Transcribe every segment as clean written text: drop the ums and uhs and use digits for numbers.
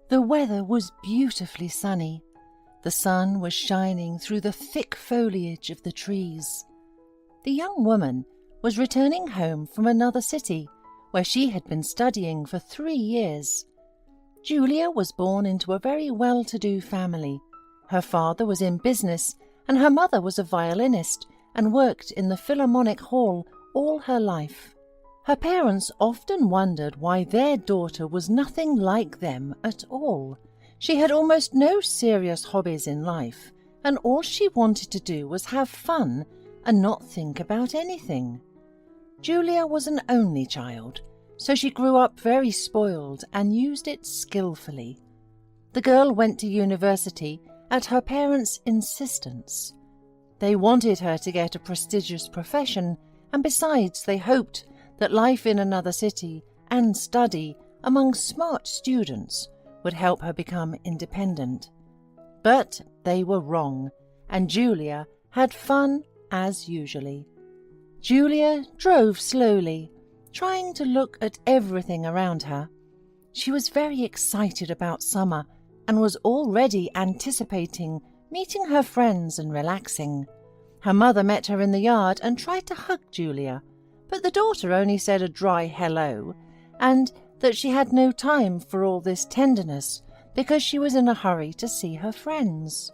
The weather was beautifully sunny. The sun was shining through the thick foliage of the trees. The young woman was returning home from another city where she had been studying for 3 years. Julia was born into a very well-to-do family. Her father was in business and her mother was a violinist and worked in the Philharmonic Hall all her life. Her parents often wondered why their daughter was nothing like them at all. She had almost no serious hobbies in life, and all she wanted to do was have fun and not think about anything. Julia was an only child, so she grew up very spoiled and used it skillfully. The girl went to university at her parents' insistence. They wanted her to get a prestigious profession, and besides they hoped that life in another city and study among smart students would help her become independent. But they were wrong, and Julia had fun as usually. Julia drove slowly, trying to look at everything around her. She was very excited about summer and was already anticipating meeting her friends and relaxing. Her mother met her in the yard and tried to hug Julia, but the daughter only said a dry hello, and that she had no time for all this tenderness because she was in a hurry to see her friends.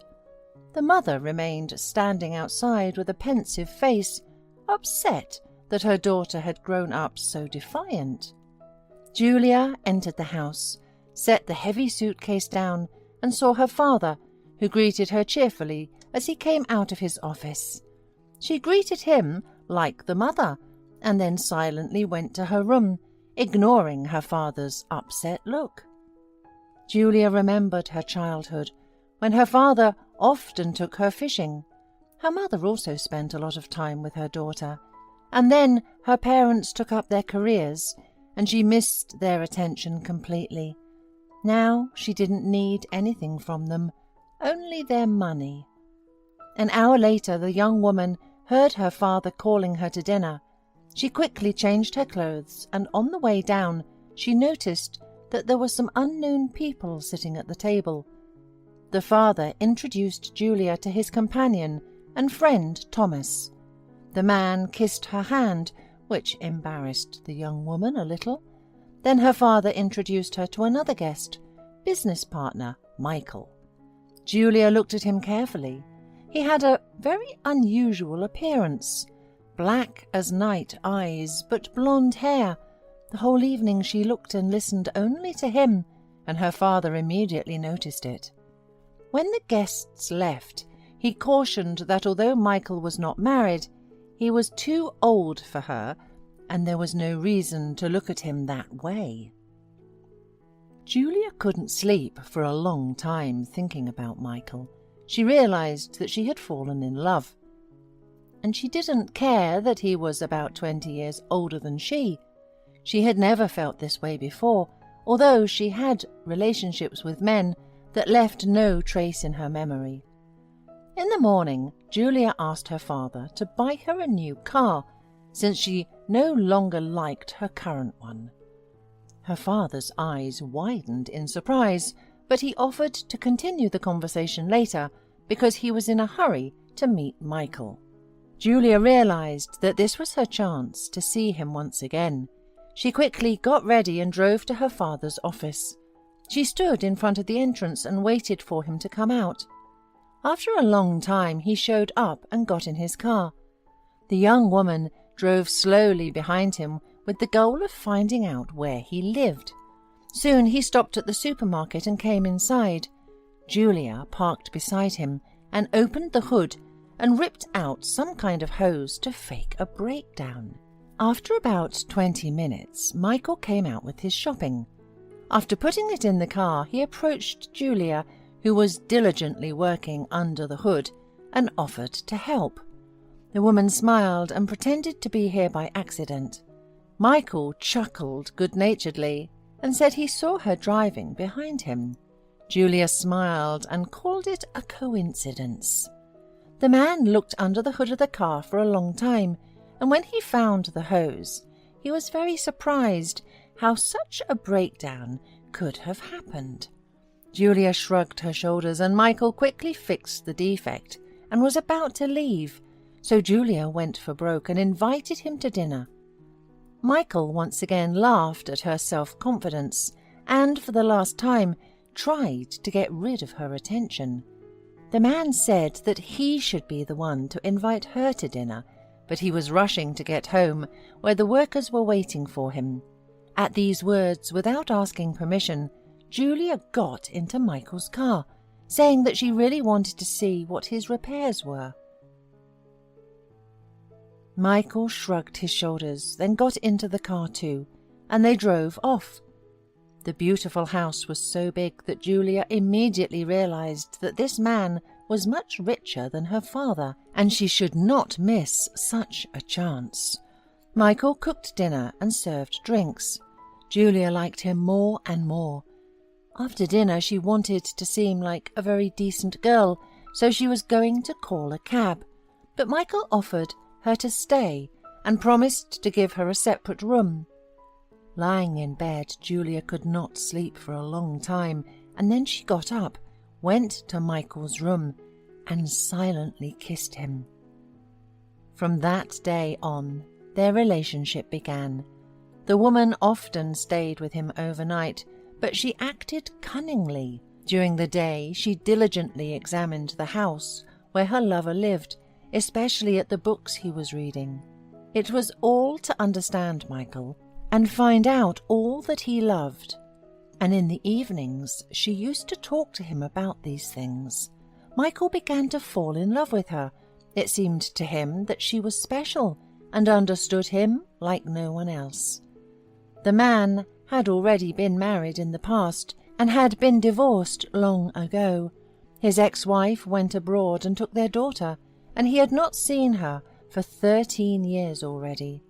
The mother remained standing outside with a pensive face, upset that her daughter had grown up so defiant. Julia entered the house, set the heavy suitcase down, and saw her father, who greeted her cheerfully as he came out of his office. She greeted him like the mother, and then silently went to her room, ignoring her father's upset look. Julia remembered her childhood, when her father often took her fishing. Her mother also spent a lot of time with her daughter, and then her parents took up their careers, and she missed their attention completely. Now she didn't need anything from them, only their money. An hour later the young woman heard her father calling her to dinner. She quickly changed her clothes, and on the way down she noticed that there were some unknown people sitting at the table. The father introduced Julia to his companion and friend Thomas. The man kissed her hand, which embarrassed the young woman a little. Then her father introduced her to another guest, business partner Michael. Julia looked at him carefully. He had a very unusual appearance. Black as night eyes, but blonde hair. The whole evening she looked and listened only to him, and her father immediately noticed it. When the guests left, he cautioned that although Michael was not married, he was too old for her, and there was no reason to look at him that way. Julia couldn't sleep for a long time thinking about Michael. She realized that she had fallen in love. And she didn't care that he was about 20 years older than she. She had never felt this way before, although she had relationships with men that left no trace in her memory. In the morning, Julia asked her father to buy her a new car, since she no longer liked her current one. Her father's eyes widened in surprise, but he offered to continue the conversation later because he was in a hurry to meet Michael. Julia realized that this was her chance to see him once again. She quickly got ready and drove to her father's office. She stood in front of the entrance and waited for him to come out. After a long time, he showed up and got in his car. The young woman drove slowly behind him with the goal of finding out where he lived. Soon he stopped at the supermarket and came inside. Julia parked beside him and opened the hood and ripped out some kind of hose to fake a breakdown. After about 20 minutes, Michael came out with his shopping. After putting it in the car, he approached Julia, who was diligently working under the hood, and offered to help. The woman smiled and pretended to be here by accident. Michael chuckled good-naturedly and said he saw her driving behind him. Julia smiled and called it a coincidence. The man looked under the hood of the car for a long time, and when he found the hose, he was very surprised how such a breakdown could have happened. Julia shrugged her shoulders, and Michael quickly fixed the defect and was about to leave, so Julia went for broke and invited him to dinner. Michael once again laughed at her self-confidence and, for the last time, tried to get rid of her attention. The man said that he should be the one to invite her to dinner, but he was rushing to get home, where the workers were waiting for him. At these words, without asking permission, Julia got into Michael's car, saying that she really wanted to see what his repairs were. Michael shrugged his shoulders, then got into the car too, and they drove off. The beautiful house was so big that Julia immediately realized that this man was much richer than her father, and she should not miss such a chance. Michael cooked dinner and served drinks. Julia liked him more and more. After dinner she wanted to seem like a very decent girl, so she was going to call a cab, but Michael offered her to stay and promised to give her a separate room. Lying in bed, Julia could not sleep for a long time, and then she got up, went to Michael's room, and silently kissed him. From that day on, their relationship began. The woman often stayed with him overnight, but she acted cunningly. During the day, she diligently examined the house where her lover lived, especially at the books he was reading. It was all to understand Michael and find out all that he loved. And in the evenings, she used to talk to him about these things. Michael began to fall in love with her. It seemed to him that she was special and understood him like no one else. The man had already been married in the past and had been divorced long ago. His ex-wife went abroad and took their daughter, and he had not seen her for 13 years already.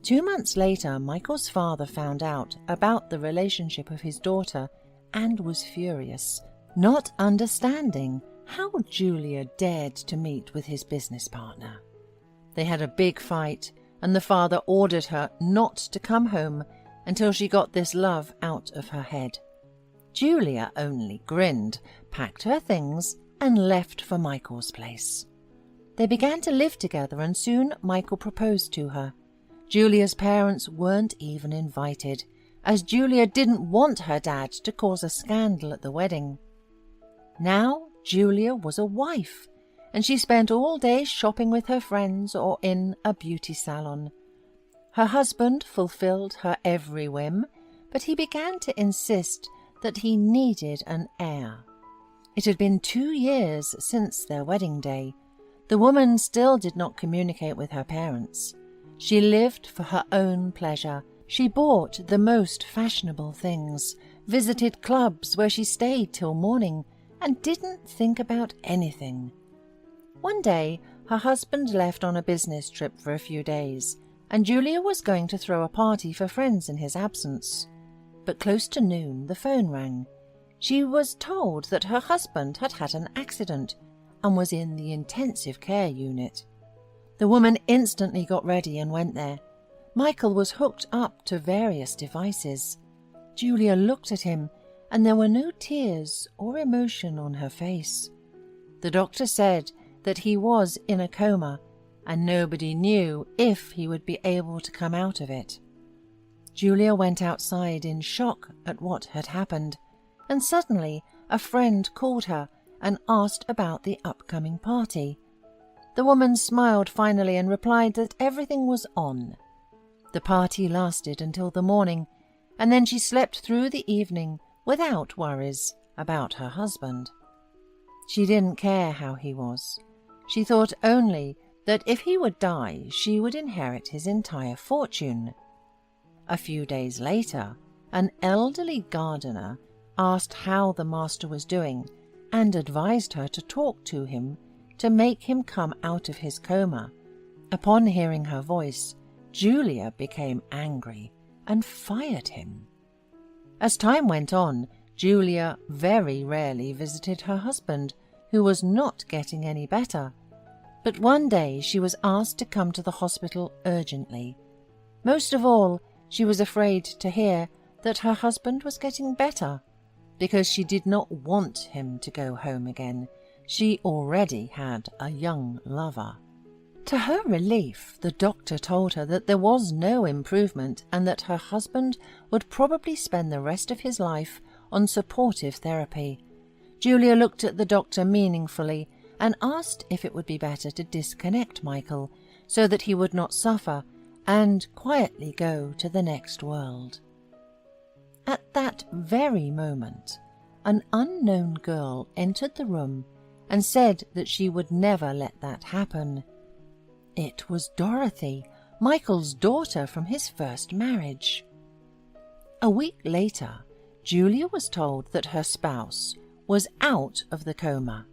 2 months later, Michael's father found out about the relationship of his daughter and was furious, not understanding how Julia dared to meet with his business partner. They had a big fight, and the father ordered her not to come home until she got this love out of her head. Julia only grinned, packed her things, and left for Michael's place. They began to live together, and soon Michael proposed to her. Julia's parents weren't even invited, as Julia didn't want her dad to cause a scandal at the wedding. Now Julia was a wife, and she spent all day shopping with her friends or in a beauty salon. Her husband fulfilled her every whim, but he began to insist that he needed an heir. It had been 2 years since their wedding day. The woman still did not communicate with her parents. She lived for her own pleasure. She bought the most fashionable things, visited clubs where she stayed till morning, and didn't think about anything. One day, her husband left on a business trip for a few days, and Julia was going to throw a party for friends in his absence. But close to noon, the phone rang. She was told that her husband had had an accident and was in the intensive care unit. The woman instantly got ready and went there. Michael was hooked up to various devices. Julia looked at him, and there were no tears or emotion on her face. The doctor said that he was in a coma, and nobody knew if he would be able to come out of it. Julia went outside in shock at what had happened, and suddenly a friend called her and asked about the upcoming party. The woman smiled finally and replied that everything was on. The party lasted until the morning, and then she slept through the evening without worries about her husband. She didn't care how he was. She thought only that if he would die, she would inherit his entire fortune. A few days later, an elderly gardener asked how the master was doing and advised her to talk to him to make him come out of his coma. Upon hearing her voice, Julia became angry and fired him. As time went on, Julia very rarely visited her husband, who was not getting any better. But one day she was asked to come to the hospital urgently. Most of all, she was afraid to hear that her husband was getting better. because she did not want him to go home again. She already had a young lover. To her relief, the doctor told her that there was no improvement and that her husband would probably spend the rest of his life on supportive therapy. Julia looked at the doctor meaningfully and asked if it would be better to disconnect Michael so that he would not suffer and quietly go to the next world. At that very moment, an unknown girl entered the room and said that she would never let that happen. It was Dorothy, Michael's daughter from his first marriage. A week later, Julia was told that her spouse was out of the coma.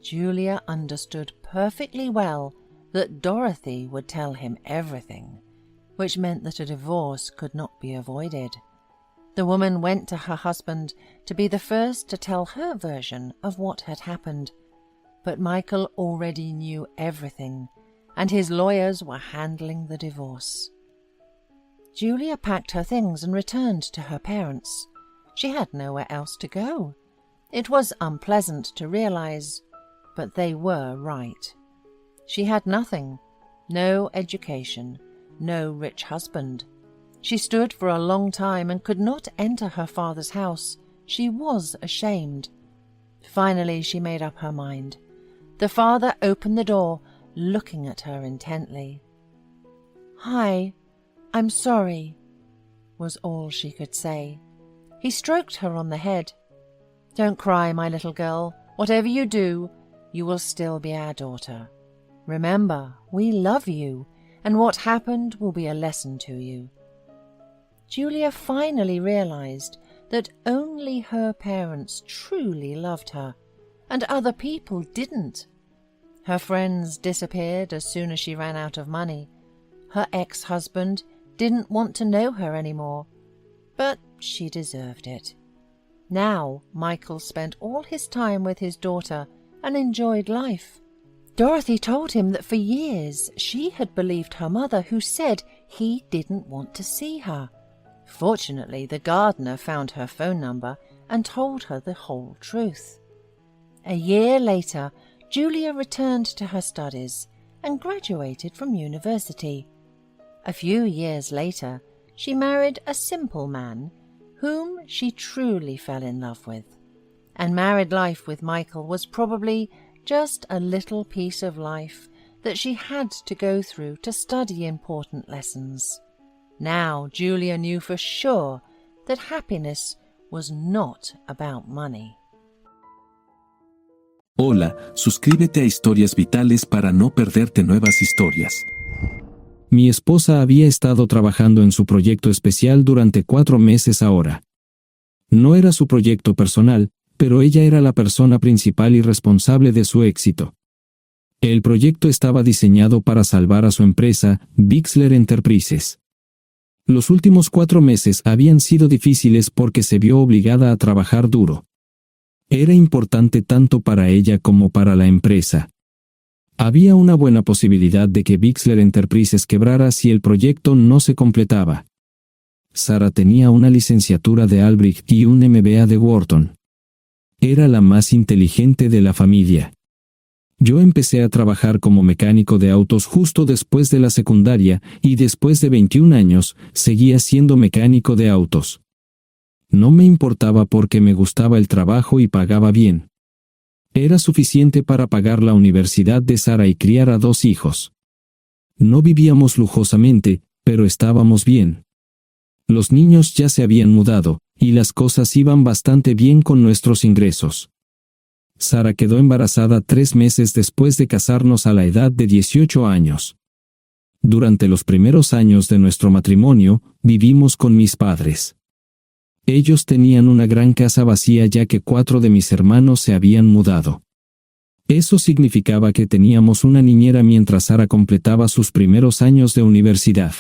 Julia understood perfectly well that Dorothy would tell him everything, which meant that a divorce could not be avoided. The woman went to her husband to be the first to tell her version of what had happened, but Michael already knew everything, and his lawyers were handling the divorce. Julia packed her things and returned to her parents. She had nowhere else to go. It was unpleasant to realize, but they were right. She had nothing, no education, no rich husband. She stood for a long time and could not enter her father's house. She was ashamed. Finally, she made up her mind. The father opened the door, looking at her intently. "Hi, I'm sorry," was all she could say. He stroked her on the head. "Don't cry, my little girl. Whatever you do, you will still be our daughter. Remember, we love you, and what happened will be a lesson to you." Julia finally realized that only her parents truly loved her, and other people didn't. Her friends disappeared as soon as she ran out of money. Her ex-husband didn't want to know her anymore, but she deserved it. Now Michael spent all his time with his daughter and enjoyed life. Dorothy told him that for years she had believed her mother, who said he didn't want to see her. Fortunately, the gardener found her phone number and told her the whole truth. A year later, Julia returned to her studies and graduated from university. A few years later, she married a simple man whom she truly fell in love with, and married life with Michael was probably just a little piece of life that she had to go through to study important lessons. Now Julia knew for sure that happiness was not about money. Hola, suscríbete a Historias Vitales para no perderte nuevas historias. Mi esposa había estado trabajando en su proyecto especial durante 4 meses ahora. No era su proyecto personal, pero ella era la persona principal y responsable de su éxito. El proyecto estaba diseñado para salvar a su empresa, Bixler Enterprises. Los últimos 4 meses habían sido difíciles porque se vio obligada a trabajar duro. Era importante tanto para ella como para la empresa. Había una buena posibilidad de que Bixler Enterprises quebrara si el proyecto no se completaba. Sara tenía una licenciatura de Albrecht y un MBA de Wharton. Era la más inteligente de la familia. Yo empecé a trabajar como mecánico de autos justo después de la secundaria y después de 21 años seguía siendo mecánico de autos. No me importaba porque me gustaba el trabajo y pagaba bien. Era suficiente para pagar la universidad de Sara y criar a 2 hijos. No vivíamos lujosamente, pero estábamos bien. Los niños ya se habían mudado, y las cosas iban bastante bien con nuestros ingresos. Sara quedó embarazada 3 meses después de casarnos a la edad de 18 años. Durante los primeros años de nuestro matrimonio, vivimos con mis padres. Ellos tenían una gran casa vacía ya que 4 de mis hermanos se habían mudado. Eso significaba que teníamos una niñera mientras Sara completaba sus primeros años de universidad.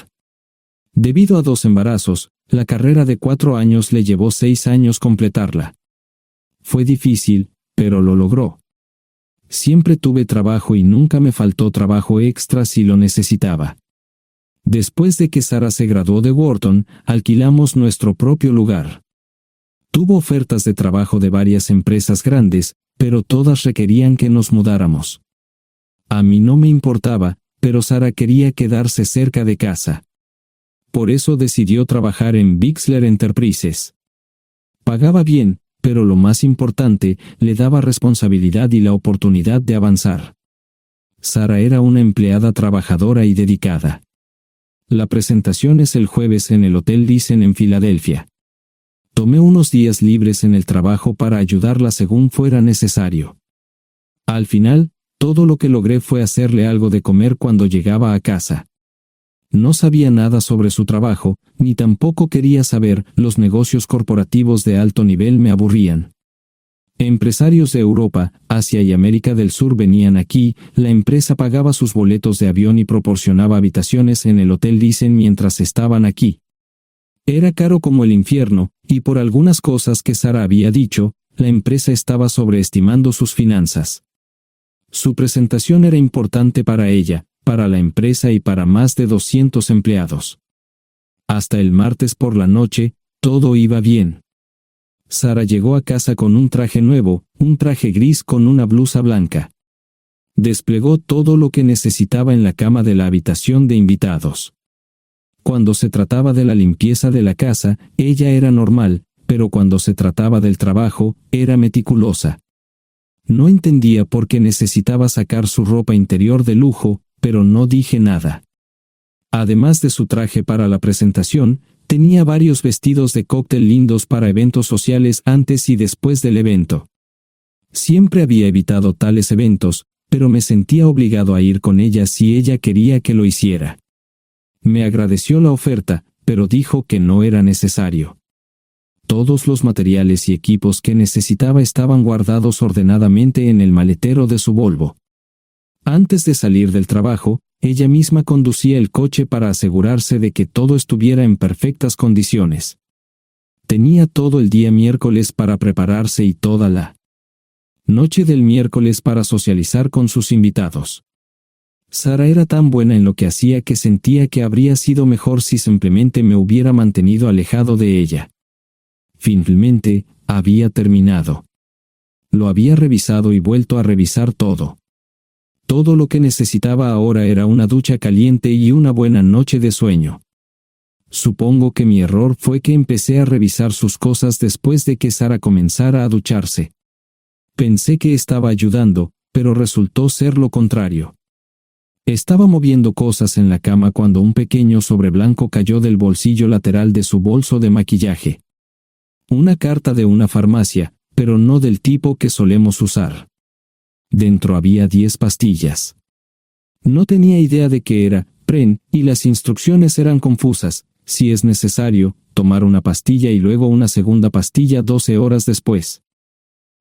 Debido a 2 embarazos, la carrera de 4 años le llevó 6 años completarla. Fue difícil, pero lo logró. Siempre tuve trabajo y nunca me faltó trabajo extra si lo necesitaba. Después de que Sara se graduó de Wharton, alquilamos nuestro propio lugar. Tuvo ofertas de trabajo de varias empresas grandes, pero todas requerían que nos mudáramos. A mí no me importaba, pero Sara quería quedarse cerca de casa. Por eso decidió trabajar en Bixler Enterprises. Pagaba bien, pero lo más importante, le daba responsabilidad y la oportunidad de avanzar. Sara era una empleada trabajadora y dedicada. La presentación es el jueves en el Hotel Thyssen en Filadelfia. Tomé unos días libres en el trabajo para ayudarla según fuera necesario. Al final, todo lo que logré fue hacerle algo de comer cuando llegaba a casa. No sabía nada sobre su trabajo, ni tampoco quería saber. Los negocios corporativos de alto nivel me aburrían. Empresarios de Europa, Asia y América del Sur venían aquí, la empresa pagaba sus boletos de avión y proporcionaba habitaciones en el Hotel Thyssen mientras estaban aquí. Era caro como el infierno, y por algunas cosas que Sara había dicho, la empresa estaba sobreestimando sus finanzas. Su presentación era importante para ella, para la empresa y para más de 200 empleados. Hasta el martes por la noche, todo iba bien. Sara llegó a casa con un traje nuevo, un traje gris con una blusa blanca. Desplegó todo lo que necesitaba en la cama de la habitación de invitados. Cuando se trataba de la limpieza de la casa, ella era normal, pero cuando se trataba del trabajo, era meticulosa. No entendía por qué necesitaba sacar su ropa interior de lujo, pero no dije nada. Además de su traje para la presentación, tenía varios vestidos de cóctel lindos para eventos sociales antes y después del evento. Siempre había evitado tales eventos, pero me sentía obligado a ir con ella si ella quería que lo hiciera. Me agradeció la oferta, pero dijo que no era necesario. Todos los materiales y equipos que necesitaba estaban guardados ordenadamente en el maletero de su Volvo. Antes de salir del trabajo, ella misma conducía el coche para asegurarse de que todo estuviera en perfectas condiciones. Tenía todo el día miércoles para prepararse y toda la noche del miércoles para socializar con sus invitados. Sara era tan buena en lo que hacía que sentía que habría sido mejor si simplemente me hubiera mantenido alejado de ella. Finalmente, había terminado. Lo había revisado y vuelto a revisar todo. Todo lo que necesitaba ahora era una ducha caliente y una buena noche de sueño. Supongo que mi error fue que empecé a revisar sus cosas después de que Sara comenzara a ducharse. Pensé que estaba ayudando, pero resultó ser lo contrario. Estaba moviendo cosas en la cama cuando un pequeño sobre blanco cayó del bolsillo lateral de su bolso de maquillaje. Una carta de una farmacia, pero no del tipo que solemos usar. Dentro había 10 pastillas. No tenía idea de qué era, Pren, y las instrucciones eran confusas. Si es necesario, tomar una pastilla y luego una segunda pastilla 12 horas después.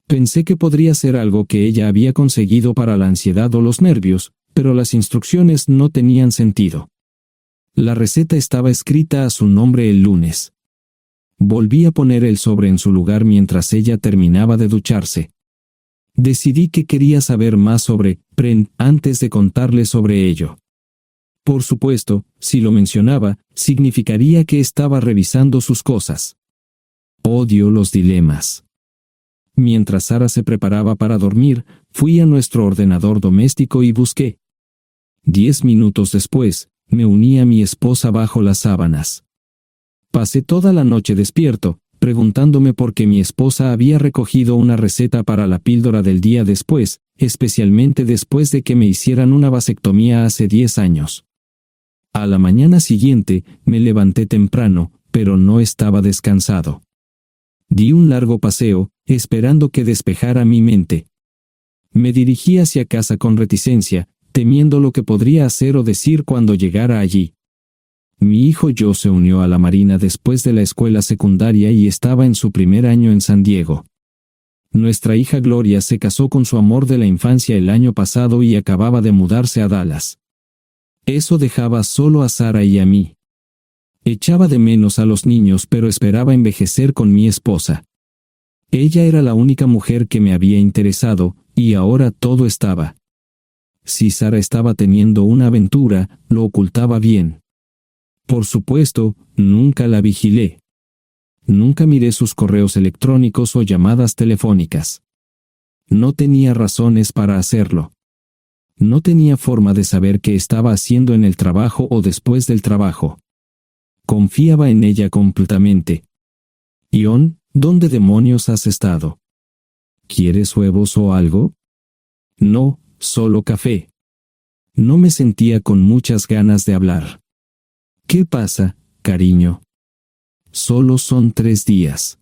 Pensé que podría ser algo que ella había conseguido para la ansiedad o los nervios, pero las instrucciones no tenían sentido. La receta estaba escrita a su nombre el lunes. Volví a poner el sobre en su lugar mientras ella terminaba de ducharse. Decidí que quería saber más sobre Pren antes de contarle sobre ello. Por supuesto, si lo mencionaba, significaría que estaba revisando sus cosas. Odio los dilemas. Mientras Sara se preparaba para dormir, fui a nuestro ordenador doméstico y busqué. 10 minutos después, me uní a mi esposa bajo las sábanas. Pasé toda la noche despierto, preguntándome por qué mi esposa había recogido una receta para la píldora del día después, especialmente después de que me hicieran una vasectomía hace 10 años. A la mañana siguiente, me levanté temprano, pero no estaba descansado. Di un largo paseo, esperando que despejara mi mente. Me dirigí hacia casa con reticencia, temiendo lo que podría hacer o decir cuando llegara allí. Mi hijo Joe se unió a la Marina después de la escuela secundaria y estaba en su primer año en San Diego. Nuestra hija Gloria se casó con su amor de la infancia el año pasado y acababa de mudarse a Dallas. Eso dejaba solo a Sara y a mí. Echaba de menos a los niños, pero esperaba envejecer con mi esposa. Ella era la única mujer que me había interesado, y ahora todo estaba. Si Sara estaba teniendo una aventura, lo ocultaba bien. Por supuesto, nunca la vigilé. Nunca miré sus correos electrónicos o llamadas telefónicas. No tenía razones para hacerlo. No tenía forma de saber qué estaba haciendo en el trabajo o después del trabajo. Confiaba en ella completamente. Ion, ¿dónde demonios has estado? ¿Quieres huevos o algo? No, solo café. No me sentía con muchas ganas de hablar. ¿Qué pasa, cariño? Solo son 3 días.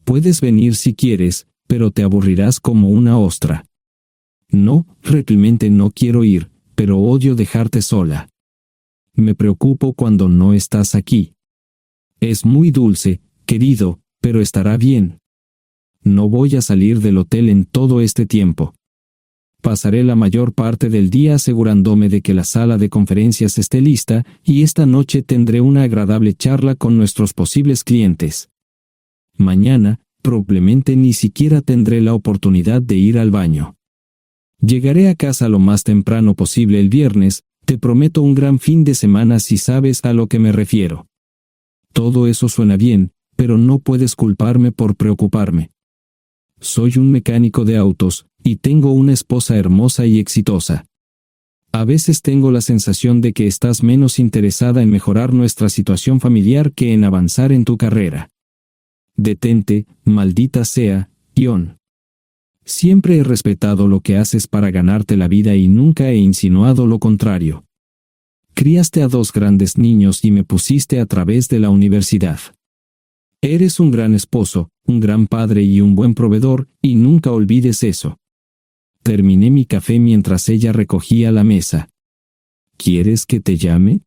Puedes venir si quieres, pero te aburrirás como una ostra. No, realmente no quiero ir, pero odio dejarte sola. Me preocupo cuando no estás aquí. Es muy dulce, querido, pero estará bien. No voy a salir del hotel en todo este tiempo. Pasaré la mayor parte del día asegurándome de que la sala de conferencias esté lista, y esta noche tendré una agradable charla con nuestros posibles clientes. Mañana, probablemente ni siquiera tendré la oportunidad de ir al baño. Llegaré a casa lo más temprano posible el viernes, te prometo un gran fin de semana si sabes a lo que me refiero. Todo eso suena bien, pero no puedes culparme por preocuparme. Soy un mecánico de autos, y tengo una esposa hermosa y exitosa. A veces tengo la sensación de que estás menos interesada en mejorar nuestra situación familiar que en avanzar en tu carrera. Detente, maldita sea, Ion. Siempre he respetado lo que haces para ganarte la vida y nunca he insinuado lo contrario. Criaste a 2 grandes niños y me pusiste a través de la universidad. Eres un gran esposo, un gran padre y un buen proveedor, y nunca olvides eso. Terminé mi café mientras ella recogía la mesa. ¿Quieres que te llame?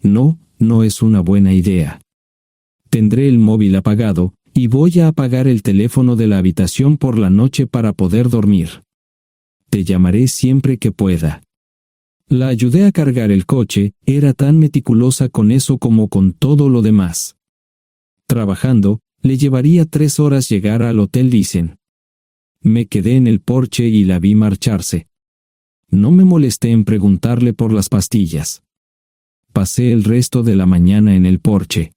No, no es una buena idea. Tendré el móvil apagado, y voy a apagar el teléfono de la habitación por la noche para poder dormir. Te llamaré siempre que pueda. La ayudé a cargar el coche, era tan meticulosa con eso como con todo lo demás. Trabajando, le llevaría 3 horas llegar al Hotel Thyssen. Me quedé en el porche y la vi marcharse. No me molesté en preguntarle por las pastillas. Pasé el resto de la mañana en el porche.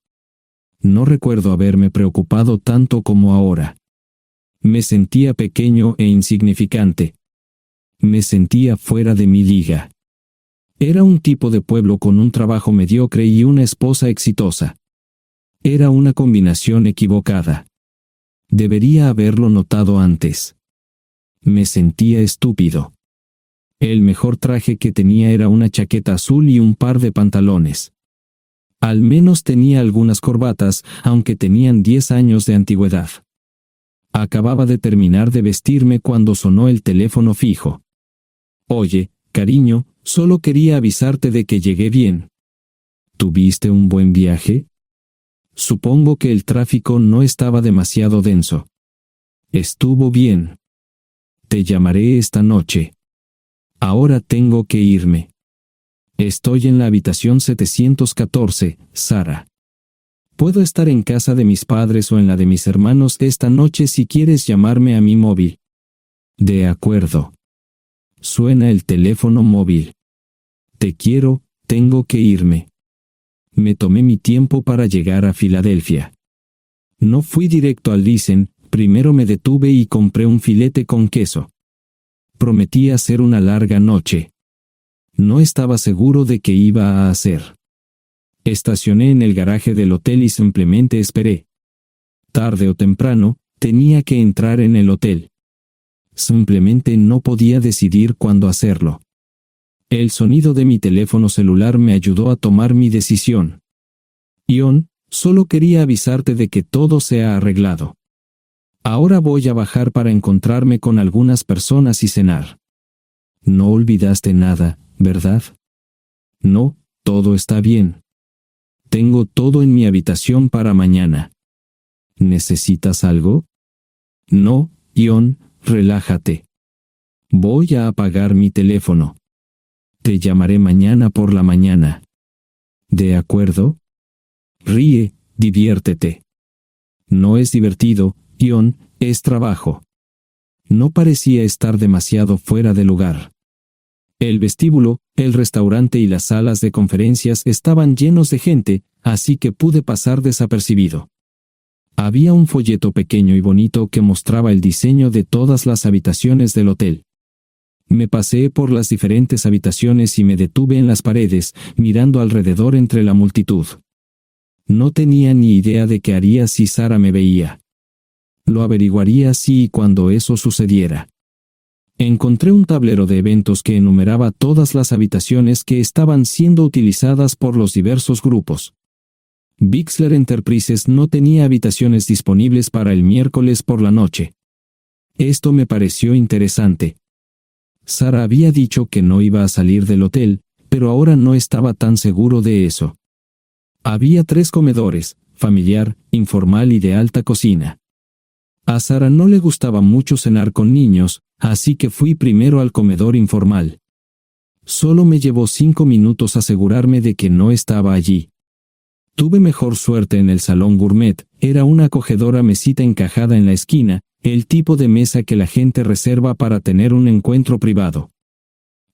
No recuerdo haberme preocupado tanto como ahora. Me sentía pequeño e insignificante. Me sentía fuera de mi liga. Era un tipo de pueblo con un trabajo mediocre y una esposa exitosa. Era una combinación equivocada. Debería haberlo notado antes. Me sentía estúpido. El mejor traje que tenía era una chaqueta azul y un par de pantalones. Al menos tenía algunas corbatas, aunque tenían 10 años de antigüedad. Acababa de terminar de vestirme cuando sonó el teléfono fijo. Oye, cariño, solo quería avisarte de que llegué bien. ¿Tuviste un buen viaje? Supongo que el tráfico no estaba demasiado denso. Estuvo bien. Te llamaré esta noche. Ahora tengo que irme. Estoy en la habitación 714, Sara. Puedo estar en casa de mis padres o en la de mis hermanos esta noche si quieres llamarme a mi móvil. De acuerdo. Suena el teléfono móvil. Te quiero, tengo que irme. Me tomé mi tiempo para llegar a Filadelfia. No fui directo al Thyssen, primero me detuve y compré un filete con queso. Prometí hacer una larga noche. No estaba seguro de qué iba a hacer. Estacioné en el garaje del hotel y simplemente esperé. Tarde o temprano, tenía que entrar en el hotel. Simplemente no podía decidir cuándo hacerlo. El sonido de mi teléfono celular me ayudó a tomar mi decisión. Ion, solo quería avisarte de que todo se ha arreglado. Ahora voy a bajar para encontrarme con algunas personas y cenar. No olvidaste nada, ¿verdad? No, todo está bien. Tengo todo en mi habitación para mañana. ¿Necesitas algo? No, Ion, relájate. Voy a apagar mi teléfono. Te llamaré mañana por la mañana. ¿De acuerdo? Ríe, diviértete. No es divertido, Ion, es trabajo. No parecía estar demasiado fuera de lugar. El vestíbulo, el restaurante y las salas de conferencias estaban llenos de gente, así que pude pasar desapercibido. Había un folleto pequeño y bonito que mostraba el diseño de todas las habitaciones del hotel. Me paseé por las diferentes habitaciones y me detuve en las paredes, mirando alrededor entre la multitud. No tenía ni idea de qué haría si Sara me veía. Lo averiguaría si y cuando eso sucediera. Encontré un tablero de eventos que enumeraba todas las habitaciones que estaban siendo utilizadas por los diversos grupos. Bixler Enterprises no tenía habitaciones disponibles para el miércoles por la noche. Esto me pareció interesante. Sara había dicho que no iba a salir del hotel, pero ahora no estaba tan seguro de eso. Había 3 comedores, familiar, informal y de alta cocina. A Sara no le gustaba mucho cenar con niños, así que fui primero al comedor informal. Solo me llevó 5 minutos asegurarme de que no estaba allí. Tuve mejor suerte en el salón gourmet, era una acogedora mesita encajada en la esquina, el tipo de mesa que la gente reserva para tener un encuentro privado.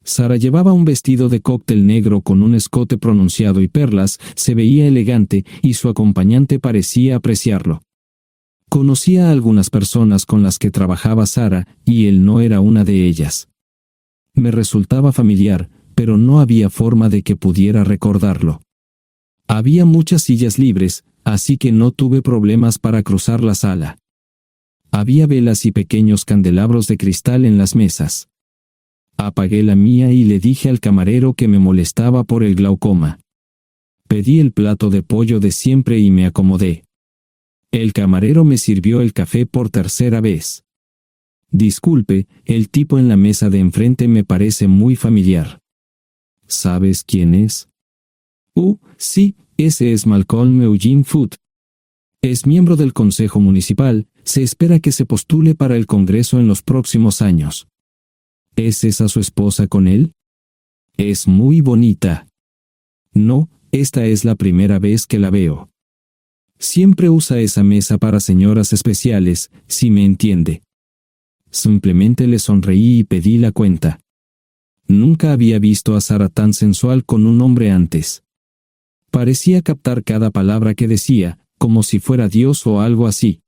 Sara llevaba un vestido de cóctel negro con un escote pronunciado y perlas, se veía elegante y su acompañante parecía apreciarlo. Conocía a algunas personas con las que trabajaba Sara, y él no era una de ellas. Me resultaba familiar, pero no había forma de que pudiera recordarlo. Había muchas sillas libres, así que no tuve problemas para cruzar la sala. Había velas y pequeños candelabros de cristal en las mesas. Apagué la mía y le dije al camarero que me molestaba por el glaucoma. Pedí el plato de pollo de siempre y me acomodé. El camarero me sirvió el café por tercera vez. Disculpe, el tipo en la mesa de enfrente me parece muy familiar. ¿Sabes quién es? Sí, ese es Malcolm Eugene Foote. Es miembro del Consejo Municipal, se espera que se postule para el Congreso en los próximos años. ¿Es esa su esposa con él? Es muy bonita. No, esta es la primera vez que la veo. Siempre usa esa mesa para señoras especiales, si me entiende. Simplemente le sonreí y pedí la cuenta. Nunca había visto a Sara tan sensual con un hombre antes. Parecía captar cada palabra que decía, como si fuera Dios o algo así.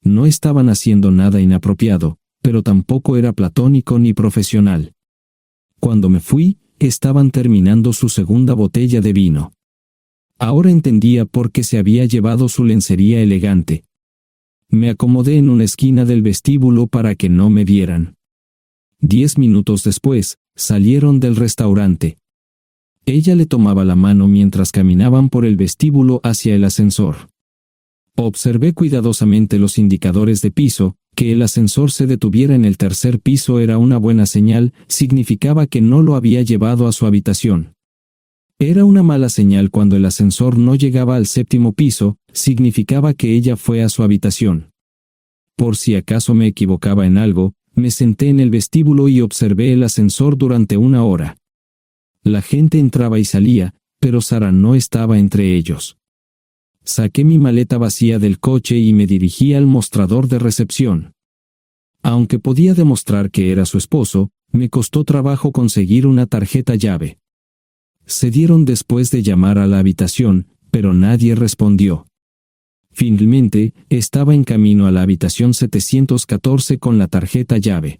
No estaban haciendo nada inapropiado, pero tampoco era platónico ni profesional. Cuando me fui, estaban terminando su segunda botella de vino. Ahora entendía por qué se había llevado su lencería elegante. Me acomodé en una esquina del vestíbulo para que no me vieran. 10 minutos después, salieron del restaurante. Ella le tomaba la mano mientras caminaban por el vestíbulo hacia el ascensor. Observé cuidadosamente los indicadores de piso, que el ascensor se detuviera en el tercer piso era una buena señal, significaba que no lo había llevado a su habitación. Era una mala señal cuando el ascensor no llegaba al 7º piso, significaba que ella fue a su habitación. Por si acaso me equivocaba en algo, me senté en el vestíbulo y observé el ascensor durante 1 hora. La gente entraba y salía, pero Sara no estaba entre ellos. Saqué mi maleta vacía del coche y me dirigí al mostrador de recepción. Aunque podía demostrar que era su esposo, me costó trabajo conseguir una tarjeta llave. Se dieron después de llamar a la habitación, pero nadie respondió. Finalmente, estaba en camino a la habitación 714 con la tarjeta llave.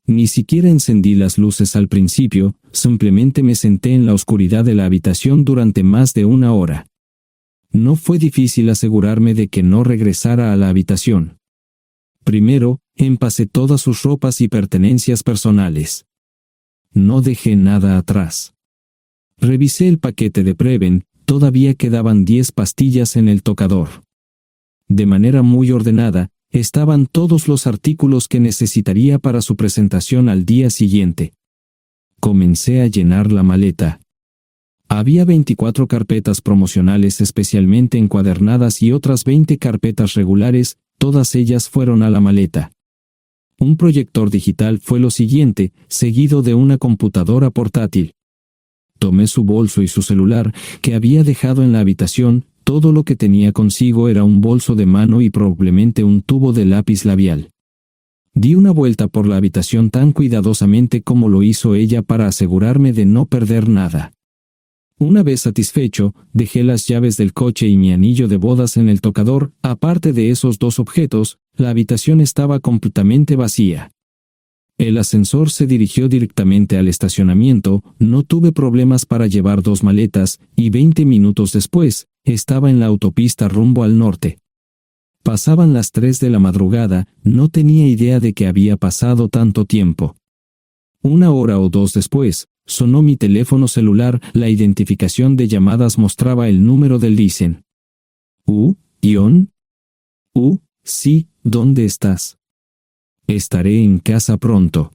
Ni siquiera encendí las luces al principio, simplemente me senté en la oscuridad de la habitación durante más de 1 hora. No fue difícil asegurarme de que no regresara a la habitación. Primero, empacé todas sus ropas y pertenencias personales. No dejé nada atrás. Revisé el paquete de Preven, todavía quedaban 10 pastillas en el tocador. De manera muy ordenada, estaban todos los artículos que necesitaría para su presentación al día siguiente. Comencé a llenar la maleta. Había 24 carpetas promocionales especialmente encuadernadas y otras 20 carpetas regulares, todas ellas fueron a la maleta. Un proyector digital fue lo siguiente, seguido de una computadora portátil. Tomé su bolso y su celular, que había dejado en la habitación, todo lo que tenía consigo era un bolso de mano y probablemente un tubo de lápiz labial. Di una vuelta por la habitación tan cuidadosamente como lo hizo ella para asegurarme de no perder nada. Una vez satisfecho, dejé las llaves del coche y mi anillo de bodas en el tocador. Aparte de esos dos objetos, la habitación estaba completamente vacía. El ascensor se dirigió directamente al estacionamiento, no tuve problemas para llevar 2 maletas, y 20 minutos después, estaba en la autopista rumbo al norte. Pasaban las 3 de la madrugada, no tenía idea de que había pasado tanto tiempo. 1 hora o 2 después, sonó mi teléfono celular, la identificación de llamadas mostraba el número del Listen. ¿Ion? Sí, ¿dónde estás? Estaré en casa pronto.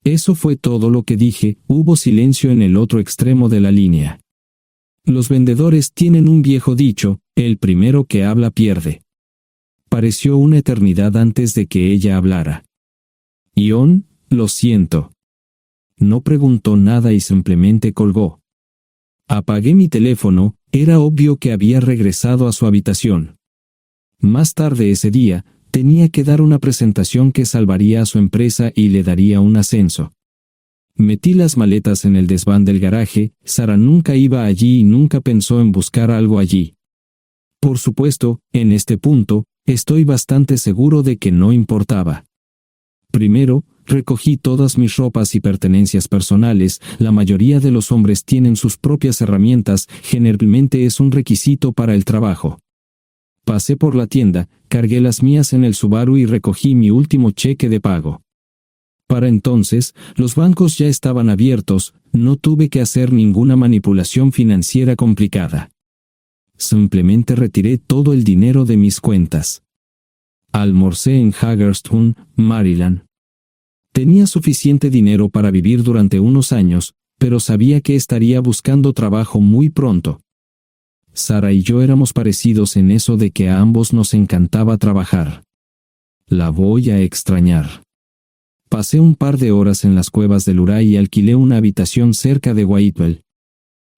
Eso fue todo lo que dije. Hubo silencio en el otro extremo de la línea. Los vendedores tienen un viejo dicho, el primero que habla pierde. Pareció una eternidad antes de que ella hablara. Ion, lo siento. No preguntó nada y simplemente colgó. Apagué mi teléfono, era obvio que había regresado a su habitación. Más tarde ese día, tenía que dar una presentación que salvaría a su empresa y le daría un ascenso. Metí las maletas en el desván del garaje. Sara nunca iba allí y nunca pensó en buscar algo allí. Por supuesto, en este punto, estoy bastante seguro de que no importaba. Primero, recogí todas mis ropas y pertenencias personales. La mayoría de los hombres tienen sus propias herramientas, generalmente es un requisito para el trabajo. Pasé por la tienda, cargué las mías en el Subaru y recogí mi último cheque de pago. Para entonces, los bancos ya estaban abiertos, no tuve que hacer ninguna manipulación financiera complicada. Simplemente retiré todo el dinero de mis cuentas. Almorcé en Hagerstown, Maryland. Tenía suficiente dinero para vivir durante unos años, pero sabía que estaría buscando trabajo muy pronto. Sara y yo éramos parecidos en eso de que a ambos nos encantaba trabajar. La voy a extrañar. Pasé un par de horas en las cuevas del Uray y alquilé una habitación cerca de Whitewell.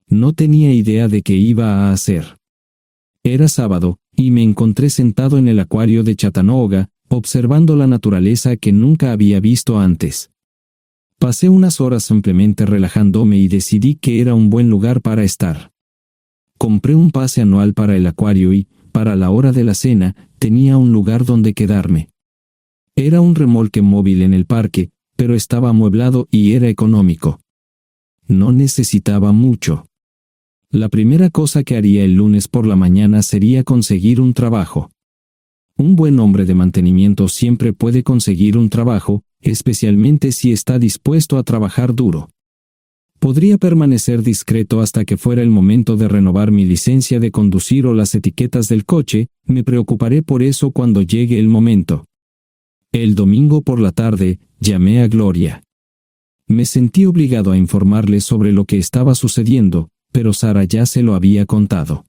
No tenía idea de qué iba a hacer. Era sábado, y me encontré sentado en el acuario de Chattanooga, observando la naturaleza que nunca había visto antes. Pasé unas horas simplemente relajándome y decidí que era un buen lugar para estar. Compré un pase anual para el acuario y, para la hora de la cena, tenía un lugar donde quedarme. Era un remolque móvil en el parque, pero estaba amueblado y era económico. No necesitaba mucho. La primera cosa que haría el lunes por la mañana sería conseguir un trabajo. Un buen hombre de mantenimiento siempre puede conseguir un trabajo, especialmente si está dispuesto a trabajar duro. Podría permanecer discreto hasta que fuera el momento de renovar mi licencia de conducir o las etiquetas del coche. Me preocuparé por eso cuando llegue el momento. El domingo por la tarde, llamé a Gloria. Me sentí obligado a informarle sobre lo que estaba sucediendo, pero Sara ya se lo había contado.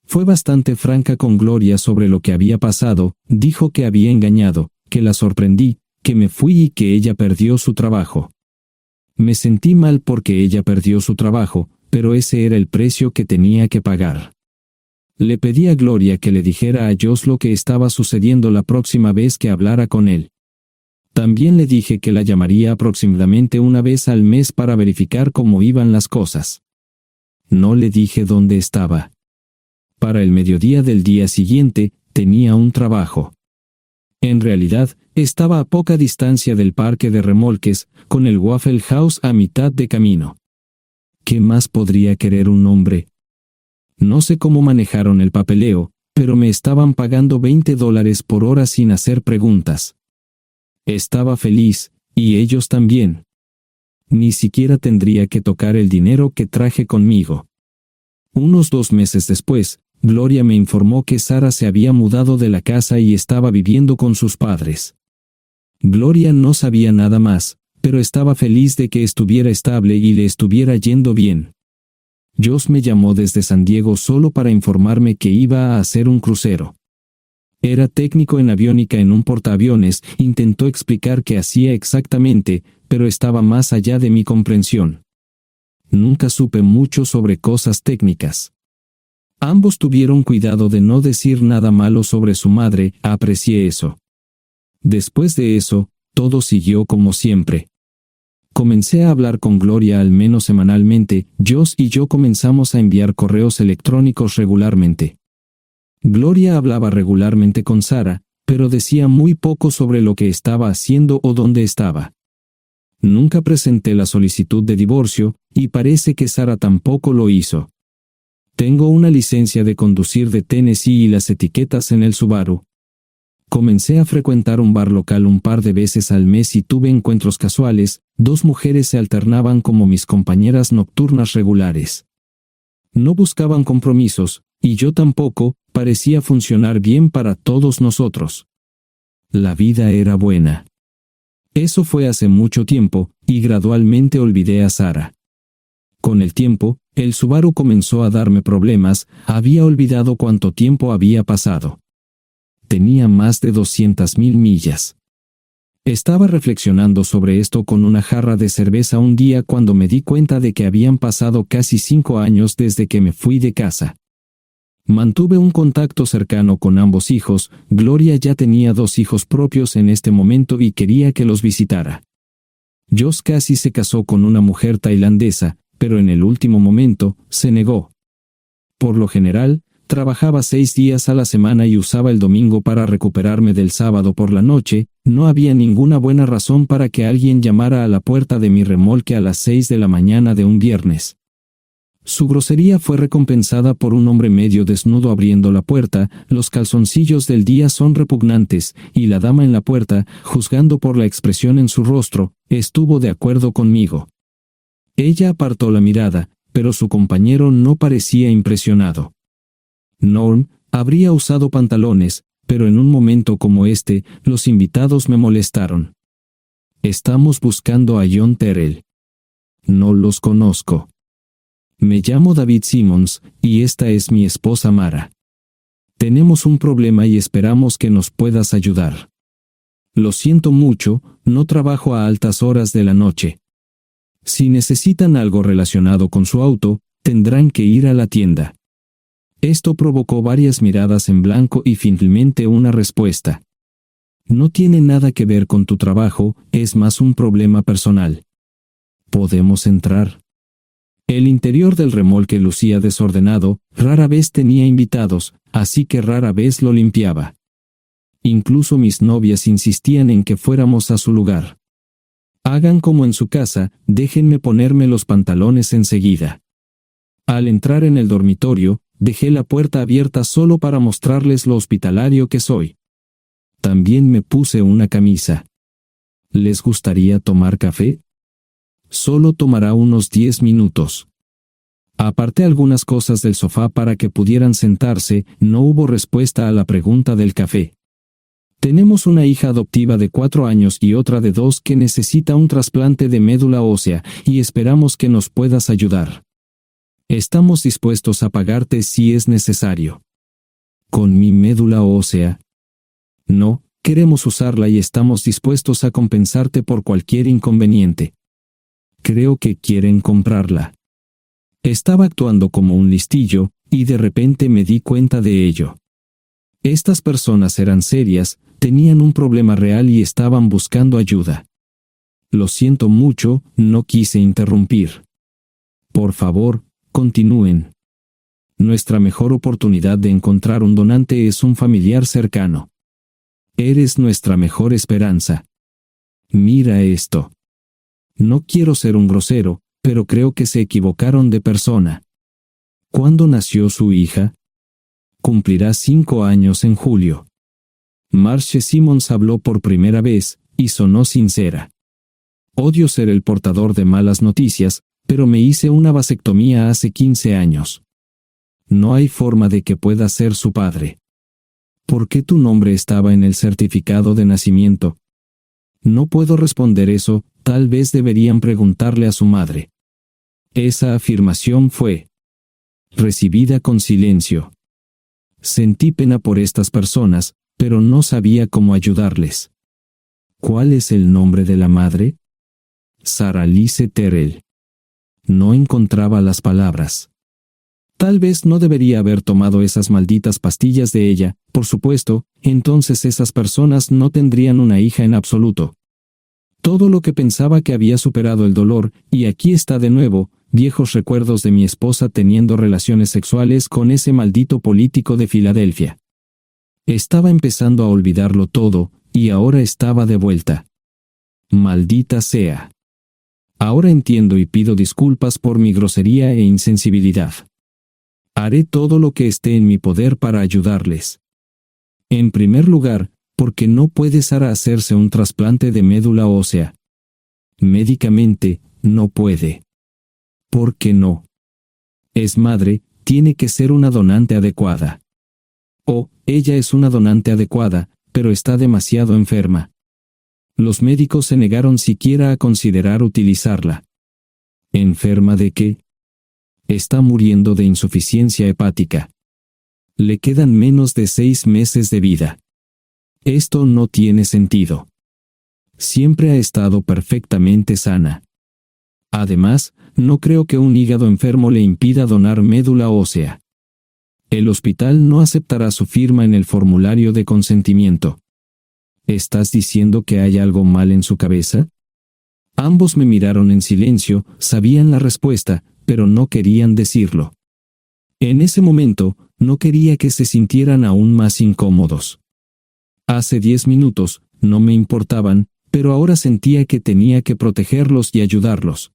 Fue bastante franca con Gloria sobre lo que había pasado. Dijo que había engañado, que la sorprendí, que me fui y que ella perdió su trabajo. Me sentí mal porque ella perdió su trabajo, pero ese era el precio que tenía que pagar. Le pedí a Gloria que le dijera a Josh lo que estaba sucediendo la próxima vez que hablara con él. También le dije que la llamaría aproximadamente una vez al mes para verificar cómo iban las cosas. No le dije dónde estaba. Para el mediodía del día siguiente, tenía un trabajo. En realidad, estaba a poca distancia del parque de remolques, con el Waffle House a mitad de camino. ¿Qué más podría querer un hombre? No sé cómo manejaron el papeleo, pero me estaban pagando $20 por hora sin hacer preguntas. Estaba feliz, y ellos también. Ni siquiera tendría que tocar el dinero que traje conmigo. Unos 2 meses después, Gloria me informó que Sara se había mudado de la casa y estaba viviendo con sus padres. Gloria no sabía nada más, pero estaba feliz de que estuviera estable y le estuviera yendo bien. Josh me llamó desde San Diego solo para informarme que iba a hacer un crucero. Era técnico en aviónica en un portaaviones. Intentó explicar qué hacía exactamente, pero estaba más allá de mi comprensión. Nunca supe mucho sobre cosas técnicas. Ambos tuvieron cuidado de no decir nada malo sobre su madre. Aprecié eso. Después de eso, todo siguió como siempre. Comencé a hablar con Gloria al menos semanalmente. Josh y yo comenzamos a enviar correos electrónicos regularmente. Gloria hablaba regularmente con Sara, pero decía muy poco sobre lo que estaba haciendo o dónde estaba. Nunca presenté la solicitud de divorcio, y parece que Sara tampoco lo hizo. Tengo una licencia de conducir de Tennessee y las etiquetas en el Subaru. Comencé a frecuentar un bar local un par de veces al mes y tuve encuentros casuales. 2 mujeres se alternaban como mis compañeras nocturnas regulares. No buscaban compromisos, y yo tampoco. Parecía funcionar bien para todos nosotros. La vida era buena. Eso fue hace mucho tiempo, y gradualmente olvidé a Sara. Con el tiempo, el Subaru comenzó a darme problemas. Había olvidado cuánto tiempo había pasado. Tenía más de 200.000 millas. Estaba reflexionando sobre esto con una jarra de cerveza un día cuando me di cuenta de que habían pasado casi 5 años desde que me fui de casa. Mantuve un contacto cercano con ambos hijos. Gloria ya tenía 2 hijos propios en este momento y quería que los visitara. Josh casi se casó con una mujer tailandesa, pero en el último momento se negó. Por lo general, trabajaba 6 días a la semana y usaba el domingo para recuperarme del sábado por la noche. No había ninguna buena razón para que alguien llamara a la puerta de mi remolque a las 6 de la mañana de un viernes. Su grosería fue recompensada por un hombre medio desnudo abriendo la puerta. Los calzoncillos del día son repugnantes, y la dama en la puerta, juzgando por la expresión en su rostro, estuvo de acuerdo conmigo. Ella apartó la mirada, pero su compañero no parecía impresionado. Norm habría usado pantalones, pero en un momento como este, los invitados me molestaron. Estamos buscando a John Terrell. No los conozco. Me llamo David Simmons, y esta es mi esposa Mara. Tenemos un problema y esperamos que nos puedas ayudar. Lo siento mucho, no trabajo a altas horas de la noche. Si necesitan algo relacionado con su auto, tendrán que ir a la tienda. Esto provocó varias miradas en blanco y finalmente una respuesta. No tiene nada que ver con tu trabajo, es más un problema personal. ¿Podemos entrar? El interior del remolque lucía desordenado. Rara vez tenía invitados, así que rara vez lo limpiaba. Incluso mis novias insistían en que fuéramos a su lugar. Hagan como en su casa, déjenme ponerme los pantalones enseguida. Al entrar en el dormitorio, dejé la puerta abierta solo para mostrarles lo hospitalario que soy. También me puse una camisa. ¿Les gustaría tomar café? Solo tomará unos 10 minutos. Aparté algunas cosas del sofá para que pudieran sentarse. No hubo respuesta a la pregunta del café. Tenemos una hija adoptiva de 4 años y otra de 2 que necesita un trasplante de médula ósea, y esperamos que nos puedas ayudar. Estamos dispuestos a pagarte si es necesario. ¿Con mi médula ósea? No, queremos usarla y estamos dispuestos a compensarte por cualquier inconveniente. Creo que quieren comprarla. Estaba actuando como un listillo, y de repente me di cuenta de ello. Estas personas eran serias, tenían un problema real y estaban buscando ayuda. Lo siento mucho, no quise interrumpir. Por favor, continúen. Nuestra mejor oportunidad de encontrar un donante es un familiar cercano. Eres nuestra mejor esperanza. Mira esto. No quiero ser un grosero, pero creo que se equivocaron de persona. ¿Cuándo nació su hija? Cumplirá 5 años en julio. Marche Simmons habló por primera vez, y sonó sincera. Odio ser el portador de malas noticias, pero me hice una vasectomía hace 15 años. No hay forma de que pueda ser su padre. ¿Por qué tu nombre estaba en el certificado de nacimiento? No puedo responder eso, tal vez deberían preguntarle a su madre. Esa afirmación fue recibida con silencio. Sentí pena por estas personas, pero no sabía cómo ayudarles. ¿Cuál es el nombre de la madre? Sarah Lise Terrell. No encontraba las palabras. Tal vez no debería haber tomado esas malditas pastillas de ella, por supuesto, entonces esas personas no tendrían una hija en absoluto. Todo lo que pensaba que había superado el dolor, y aquí está de nuevo, viejos recuerdos de mi esposa teniendo relaciones sexuales con ese maldito político de Filadelfia. Estaba empezando a olvidarlo todo, y ahora estaba de vuelta. Maldita sea. Ahora entiendo y pido disculpas por mi grosería e insensibilidad. Haré todo lo que esté en mi poder para ayudarles. En primer lugar, porque no puede Sara hacerse un trasplante de médula ósea. Médicamente, no puede. ¿Por qué no? Es madre, tiene que ser una donante adecuada. Ella es una donante adecuada, pero está demasiado enferma. Los médicos se negaron siquiera a considerar utilizarla. ¿Enferma de qué? Está muriendo de insuficiencia hepática. Le quedan menos de 6 meses de vida. Esto no tiene sentido. Siempre ha estado perfectamente sana. Además, no creo que un hígado enfermo le impida donar médula ósea. El hospital no aceptará su firma en el formulario de consentimiento. ¿Estás diciendo que hay algo mal en su cabeza? Ambos me miraron en silencio, sabían la respuesta, pero no querían decirlo. En ese momento, no quería que se sintieran aún más incómodos. Hace 10 minutos, no me importaban, pero ahora sentía que tenía que protegerlos y ayudarlos.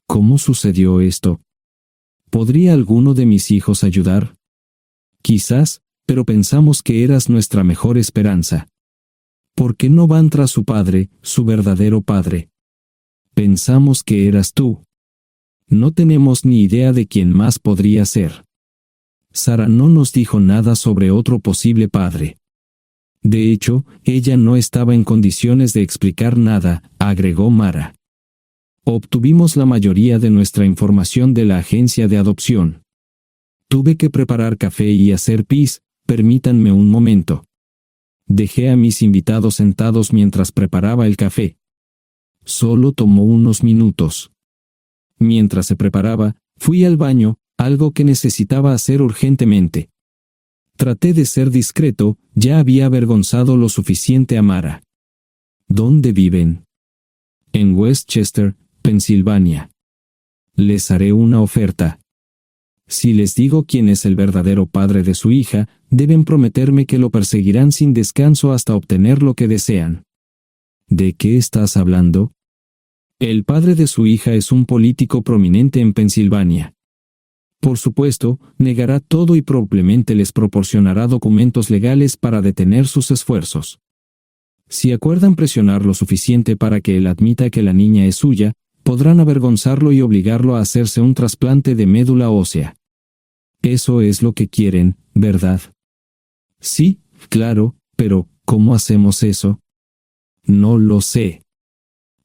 ¿Cómo sucedió esto? ¿Podría alguno de mis hijos ayudar? Quizás, pero pensamos que eras nuestra mejor esperanza. ¿Por qué no van tras su padre, su verdadero padre? Pensamos que eras tú. No tenemos ni idea de quién más podría ser. Sara no nos dijo nada sobre otro posible padre. De hecho, ella no estaba en condiciones de explicar nada, agregó Mara. Obtuvimos la mayoría de nuestra información de la agencia de adopción. Tuve que preparar café y hacer pis, permítanme un momento. Dejé a mis invitados sentados mientras preparaba el café. Solo tomó unos minutos. Mientras se preparaba, fui al baño, algo que necesitaba hacer urgentemente. Traté de ser discreto, ya había avergonzado lo suficiente a Mara. ¿Dónde viven? En Westchester, Pensilvania. Les haré una oferta. Si les digo quién es el verdadero padre de su hija, deben prometerme que lo perseguirán sin descanso hasta obtener lo que desean. ¿De qué estás hablando? El padre de su hija es un político prominente en Pensilvania. Por supuesto, negará todo y probablemente les proporcionará documentos legales para detener sus esfuerzos. Si acuerdan presionar lo suficiente para que él admita que la niña es suya, podrán avergonzarlo y obligarlo a hacerse un trasplante de médula ósea. Eso es lo que quieren, ¿verdad? Sí, claro, pero ¿cómo hacemos eso? No lo sé.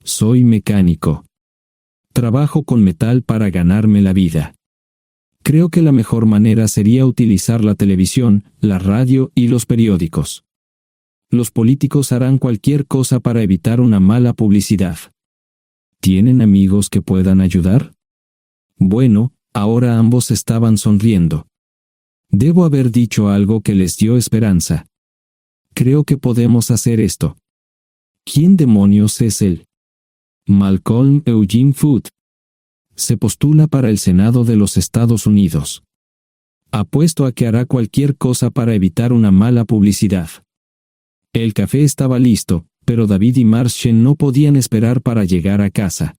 Soy mecánico. Trabajo con metal para ganarme la vida. Creo que la mejor manera sería utilizar la televisión, la radio y los periódicos. Los políticos harán cualquier cosa para evitar una mala publicidad. ¿Tienen amigos que puedan ayudar? Bueno, ahora ambos estaban sonriendo. Debo haber dicho algo que les dio esperanza. Creo que podemos hacer esto. ¿Quién demonios es él? Malcolm Eugene Foote. Se postula para el Senado de los Estados Unidos. Apuesto a que hará cualquier cosa para evitar una mala publicidad. El café estaba listo, pero David y Marshall no podían esperar para llegar a casa.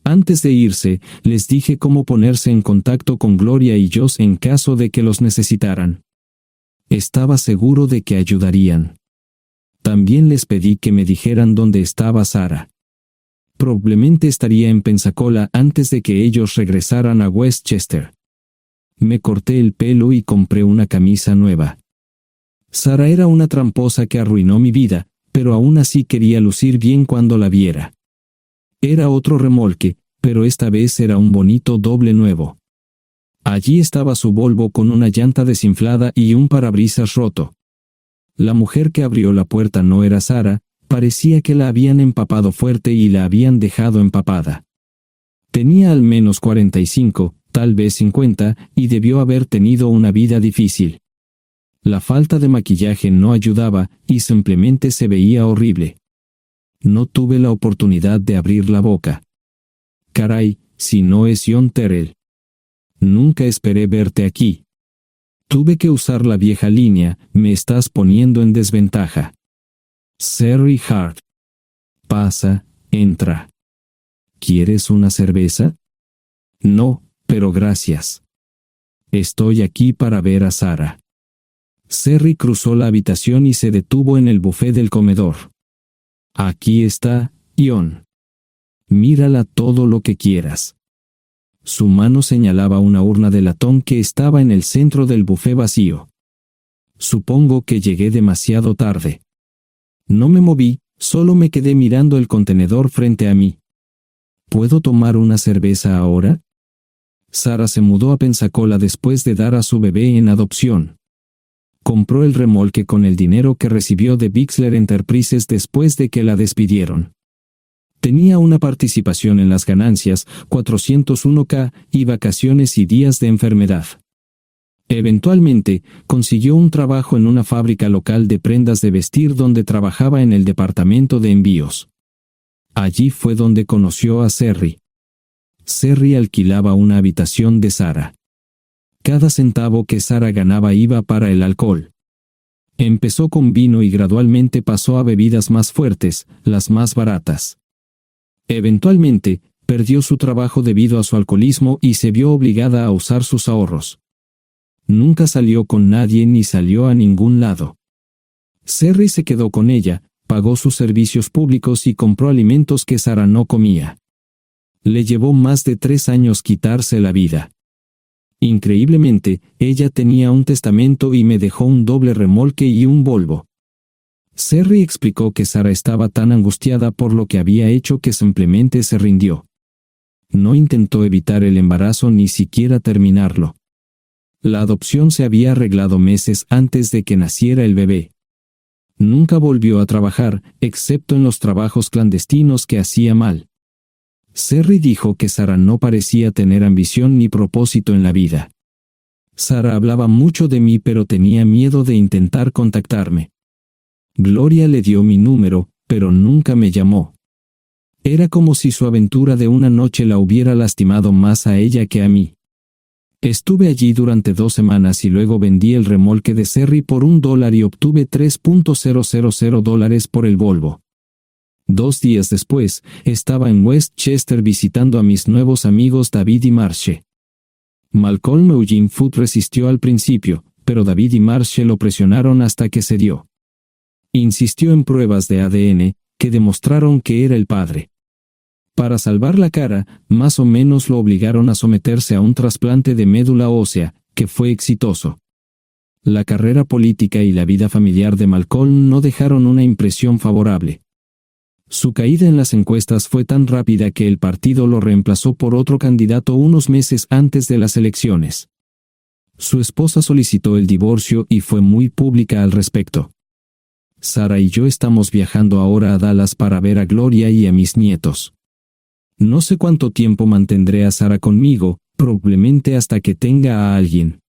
Antes de irse, les dije cómo ponerse en contacto con Gloria y Josh en caso de que los necesitaran. Estaba seguro de que ayudarían. También les pedí que me dijeran dónde estaba Sara. Probablemente estaría en Pensacola antes de que ellos regresaran a Westchester. Me corté el pelo y compré una camisa nueva. Sara era una tramposa que arruinó mi vida, pero aún así quería lucir bien cuando la viera. Era otro remolque, pero esta vez era un bonito doble nuevo. Allí estaba su Volvo con una llanta desinflada y un parabrisas roto. La mujer que abrió la puerta no era Sara, parecía que la habían empapado fuerte y la habían dejado empapada. Tenía al menos 45, tal vez 50, y debió haber tenido una vida difícil. La falta de maquillaje no ayudaba, y simplemente se veía horrible. No tuve la oportunidad de abrir la boca. Caray, si no es John Terrell. Nunca esperé verte aquí. Tuve que usar la vieja línea, me estás poniendo en desventaja. Serry Hart. Pasa, entra. ¿Quieres una cerveza? No, pero gracias. Estoy aquí para ver a Sara. Serry cruzó la habitación y se detuvo en el buffet del comedor. Aquí está, John. Mírala todo lo que quieras. Su mano señalaba una urna de latón que estaba en el centro del buffet vacío. Supongo que llegué demasiado tarde. No me moví, solo me quedé mirando el contenedor frente a mí. ¿Puedo tomar una cerveza ahora? Sara se mudó a Pensacola después de dar a su bebé en adopción. Compró el remolque con el dinero que recibió de Bixler Enterprises después de que la despidieron. Tenía una participación en las ganancias, 401k, y vacaciones y días de enfermedad. Eventualmente, consiguió un trabajo en una fábrica local de prendas de vestir donde trabajaba en el departamento de envíos. Allí fue donde conoció a Serry. Serry alquilaba una habitación de Sara. Cada centavo que Sara ganaba iba para el alcohol. Empezó con vino y gradualmente pasó a bebidas más fuertes, las más baratas. Eventualmente, perdió su trabajo debido a su alcoholismo y se vio obligada a usar sus ahorros. Nunca salió con nadie ni salió a ningún lado. Serry se quedó con ella, pagó sus servicios públicos y compró alimentos que Sara no comía. Le llevó más de 3 años quitarse la vida. Increíblemente, ella tenía un testamento y me dejó un doble remolque y un Volvo. Serry explicó que Sara estaba tan angustiada por lo que había hecho que simplemente se rindió. No intentó evitar el embarazo ni siquiera terminarlo. La adopción se había arreglado meses antes de que naciera el bebé. Nunca volvió a trabajar, excepto en los trabajos clandestinos que hacía mal. Serry dijo que Sara no parecía tener ambición ni propósito en la vida. Sara hablaba mucho de mí pero tenía miedo de intentar contactarme. Gloria le dio mi número, pero nunca me llamó. Era como si su aventura de una noche la hubiera lastimado más a ella que a mí. Estuve allí durante 2 semanas y luego vendí el remolque de Serry por $1 y obtuve $3,000 por el Volvo. 2 días después, estaba en Westchester visitando a mis nuevos amigos David y Marche. Malcolm Eugene Foote resistió al principio, pero David y Marche lo presionaron hasta que cedió. Insistió en pruebas de ADN, que demostraron que era el padre. Para salvar la cara, más o menos lo obligaron a someterse a un trasplante de médula ósea, que fue exitoso. La carrera política y la vida familiar de Malcolm no dejaron una impresión favorable. Su caída en las encuestas fue tan rápida que el partido lo reemplazó por otro candidato unos meses antes de las elecciones. Su esposa solicitó el divorcio y fue muy pública al respecto. Sara y yo estamos viajando ahora a Dallas para ver a Gloria y a mis nietos. No sé cuánto tiempo mantendré a Sara conmigo, probablemente hasta que tenga a alguien.